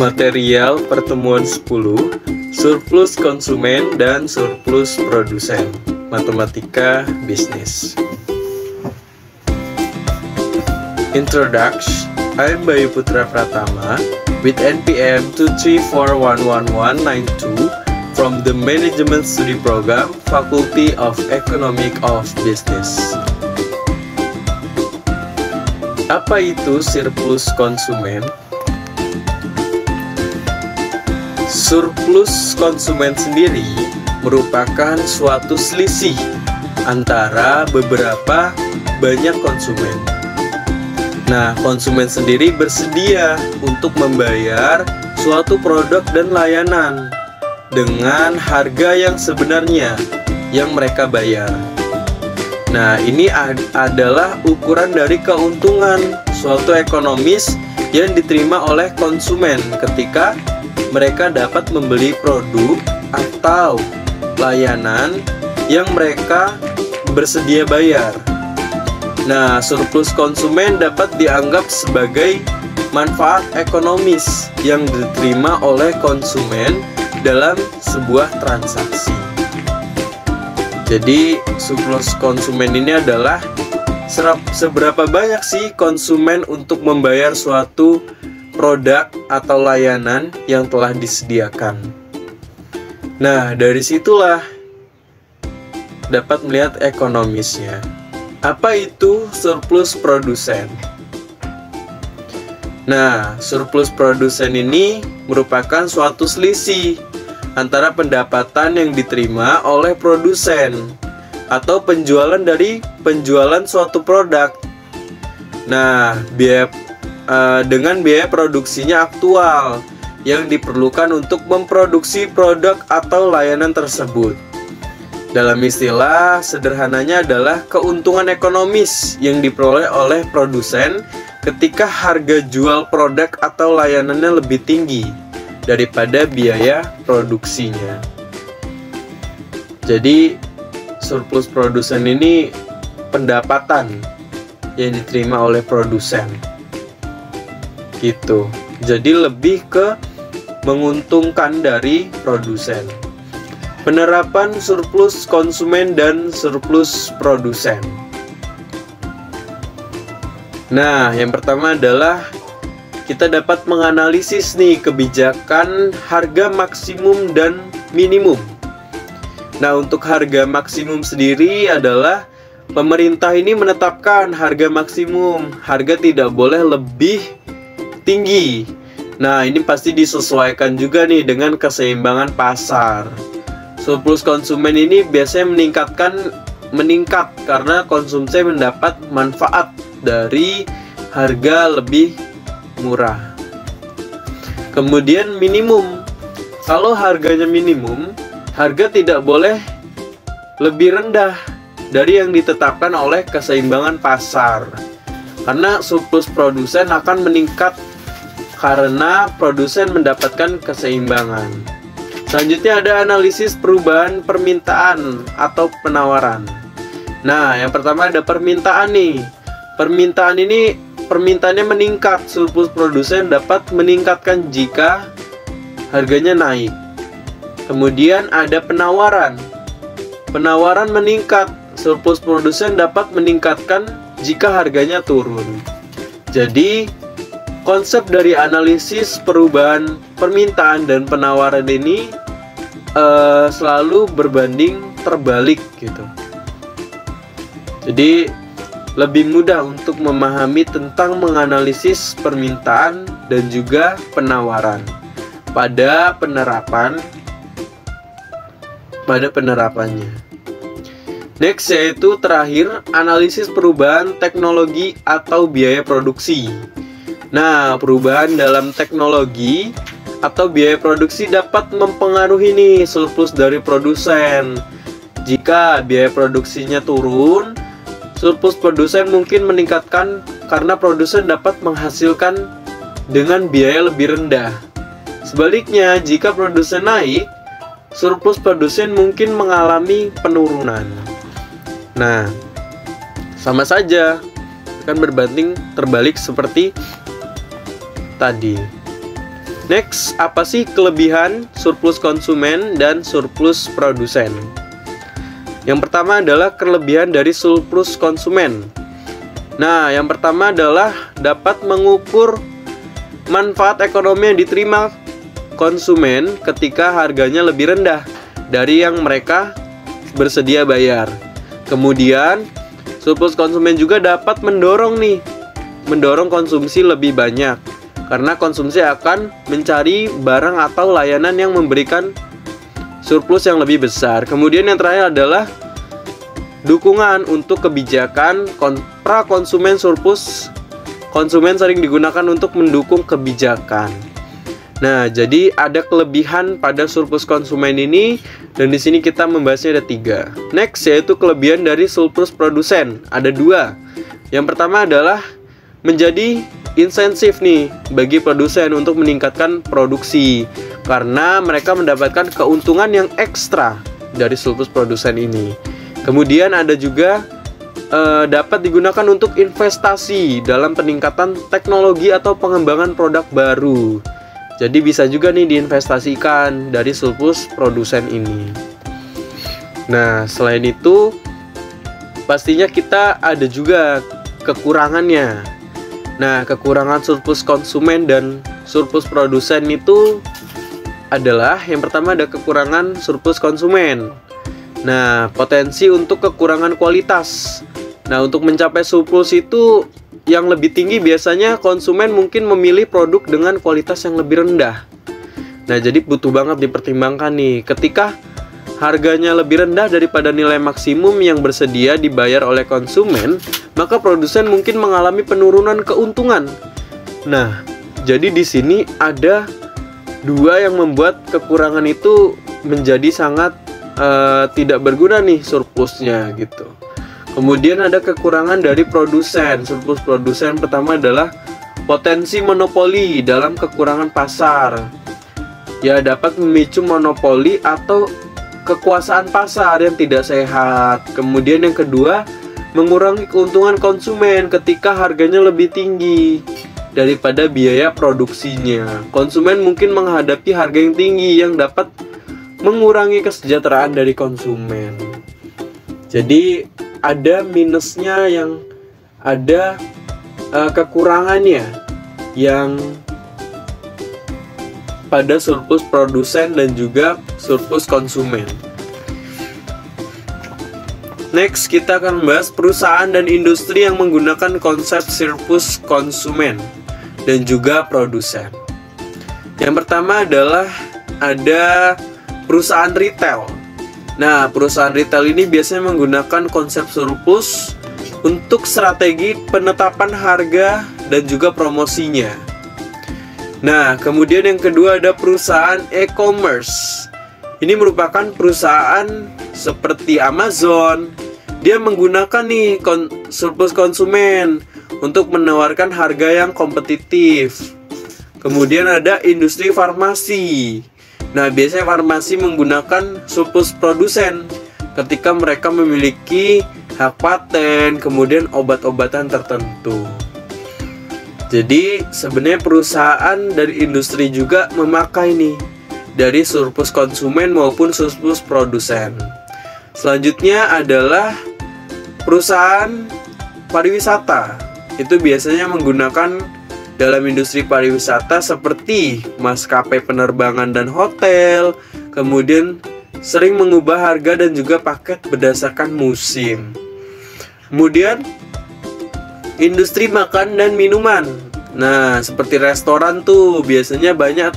Material pertemuan 10, surplus konsumen dan surplus produsen. Matematika bisnis. Introduction. I'm Bayu Putra Pratama with NPM 2341192 from the Management Study Program, Faculty of Economic of Business. Apa itu surplus konsumen? Surplus konsumen sendiri merupakan suatu selisih antara beberapa banyak konsumen. Nah, konsumen sendiri bersedia untuk membayar suatu produk dan layanan dengan harga yang sebenarnya yang mereka bayar. Nah, ini adalah ukuran dari keuntungan suatu ekonomis yang diterima oleh konsumen ketika mereka dapat membeli produk atau layanan yang mereka bersedia bayar. Nah, surplus konsumen dapat dianggap sebagai manfaat ekonomis yang diterima oleh konsumen dalam sebuah transaksi. Jadi, surplus konsumen ini adalah seberapa banyak sih konsumen untuk membayar suatu produk atau layanan yang telah disediakan. Nah, dari situlah dapat melihat ekonomisnya. Apa itu surplus produsen? Nah, surplus produsen ini merupakan suatu selisih antara pendapatan yang diterima oleh produsen atau penjualan dari penjualan suatu produk. Nah, dengan biaya produksinya aktual yang diperlukan untuk memproduksi produk atau layanan tersebut. Dalam istilah sederhananya adalah keuntungan ekonomis yang diperoleh oleh produsen ketika harga jual produk atau layanannya lebih tinggi daripada biaya produksinya. Jadi, surplus produsen ini pendapatan yang diterima oleh produsen. Gitu. Jadi lebih ke menguntungkan dari produsen. Penerapan surplus konsumen dan surplus produsen. Nah, yang pertama adalah kita dapat menganalisis nih kebijakan harga maksimum dan minimum. Nah, untuk harga maksimum sendiri adalah pemerintah ini menetapkan harga maksimum. Harga tidak boleh lebih tinggi. Nah, ini pasti disesuaikan juga nih dengan keseimbangan pasar. Surplus konsumen ini biasanya meningkat karena konsumsi mendapat manfaat dari harga lebih murah. Kemudian minimum. Kalau harganya minimum, harga tidak boleh lebih rendah dari yang ditetapkan oleh keseimbangan pasar. Karena surplus produsen akan meningkat karena produsen mendapatkan keseimbangan. Selanjutnya ada analisis perubahan permintaan atau penawaran. Nah, yang pertama ada permintaan nih. Permintaannya meningkat, surplus produsen dapat meningkatkan jika harganya naik. Kemudian ada penawaran. Penawaran meningkat, surplus produsen dapat meningkatkan jika harganya turun. Jadi, konsep dari analisis perubahan permintaan dan penawaran ini selalu berbanding terbalik gitu. Jadi, lebih mudah untuk memahami tentang menganalisis permintaan dan juga penawaran pada penerapannya. Next, yaitu terakhir analisis perubahan teknologi atau biaya produksi. Nah, perubahan dalam teknologi atau biaya produksi dapat mempengaruhi nih surplus dari produsen. Jika biaya produksinya turun, surplus produsen mungkin meningkatkan karena produsen dapat menghasilkan dengan biaya lebih rendah. Sebaliknya, jika produsen naik, surplus produsen mungkin mengalami penurunan. Nah, sama saja, akan berbanding terbalik seperti tadi. Next, apa sih kelebihan surplus konsumen dan surplus produsen? Yang pertama adalah kelebihan dari surplus konsumen. Nah, yang pertama adalah dapat mengukur manfaat ekonomi yang diterima konsumen ketika harganya lebih rendah dari yang mereka bersedia bayar. Kemudian, surplus konsumen juga dapat mendorong konsumsi lebih banyak, karena konsumsi akan mencari barang atau layanan yang memberikan surplus yang lebih besar. Kemudian yang terakhir adalah dukungan untuk kebijakan pra-konsumen. Surplus konsumen sering digunakan untuk mendukung kebijakan. Nah, jadi ada kelebihan pada surplus konsumen ini, dan di sini kita membahasnya ada 3. Next, yaitu kelebihan dari surplus produsen. Ada 2. Yang pertama adalah menjadi insentif bagi produsen untuk meningkatkan produksi, karena mereka mendapatkan keuntungan yang ekstra dari surplus produsen ini. Kemudian ada juga dapat digunakan untuk investasi dalam peningkatan teknologi atau pengembangan produk baru. Jadi bisa juga diinvestasikan dari surplus produsen ini. Nah, selain itu pastinya kita ada juga kekurangannya. Nah, kekurangan surplus konsumen dan surplus produsen itu adalah, yang pertama ada kekurangan surplus konsumen. Nah, potensi untuk kekurangan kualitas. Nah, untuk mencapai surplus itu yang lebih tinggi, biasanya konsumen mungkin memilih produk dengan kualitas yang lebih rendah. Nah, jadi butuh banget dipertimbangkan ketika harganya lebih rendah daripada nilai maksimum yang bersedia dibayar oleh konsumen, maka produsen mungkin mengalami penurunan keuntungan. Nah, jadi di sini ada 2 yang membuat kekurangan itu menjadi sangat tidak berguna surplusnya gitu. Kemudian ada kekurangan dari produsen. Surplus produsen pertama adalah potensi monopoli dalam kekurangan pasar. Ya, dapat memicu monopoli atau kekuasaan pasar yang tidak sehat. Kemudian yang kedua, mengurangi keuntungan konsumen ketika harganya lebih tinggi daripada biaya produksinya. Konsumen mungkin menghadapi harga yang tinggi yang dapat mengurangi kesejahteraan dari konsumen. Jadi ada minusnya, yang ada kekurangannya yang pada surplus produsen dan juga surplus konsumen. Next, kita akan membahas perusahaan dan industri yang menggunakan konsep surplus konsumen dan juga produsen. Yang pertama adalah ada perusahaan retail. Nah, perusahaan retail ini biasanya menggunakan konsep surplus untuk strategi penetapan harga dan juga promosinya. Nah, kemudian yang kedua ada perusahaan e-commerce. Ini merupakan perusahaan seperti Amazon. Dia menggunakan surplus konsumen untuk menawarkan harga yang kompetitif. Kemudian ada industri farmasi. Nah, biasanya farmasi menggunakan surplus produsen ketika mereka memiliki hak paten, kemudian obat-obatan tertentu. Jadi sebenarnya perusahaan dari industri juga memakai dari surplus konsumen maupun surplus produsen. Selanjutnya adalah perusahaan pariwisata. Itu biasanya menggunakan dalam industri pariwisata seperti maskapai penerbangan dan hotel, kemudian sering mengubah harga dan juga paket berdasarkan musim. Kemudian industri makan dan minuman. Nah, seperti restoran biasanya banyak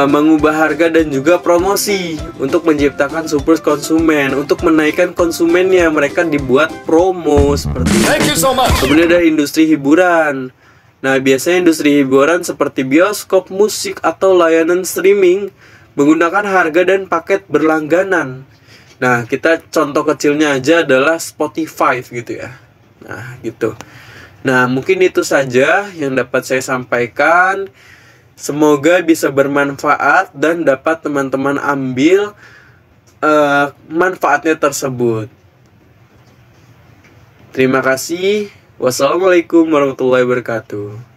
mengubah harga dan juga promosi untuk menciptakan surplus konsumen. Untuk menaikkan konsumennya, mereka dibuat promo seperti itu. Kemudian ada industri hiburan. Nah, biasanya industri hiburan seperti bioskop, musik, atau layanan streaming menggunakan harga dan paket berlangganan. Nah, kita contoh kecilnya aja adalah Spotify gitu ya. Nah, gitu. Nah, mungkin itu saja yang dapat saya sampaikan. Semoga bisa bermanfaat dan dapat teman-teman ambil manfaatnya tersebut. Terima kasih. Wassalamualaikum warahmatullahi wabarakatuh.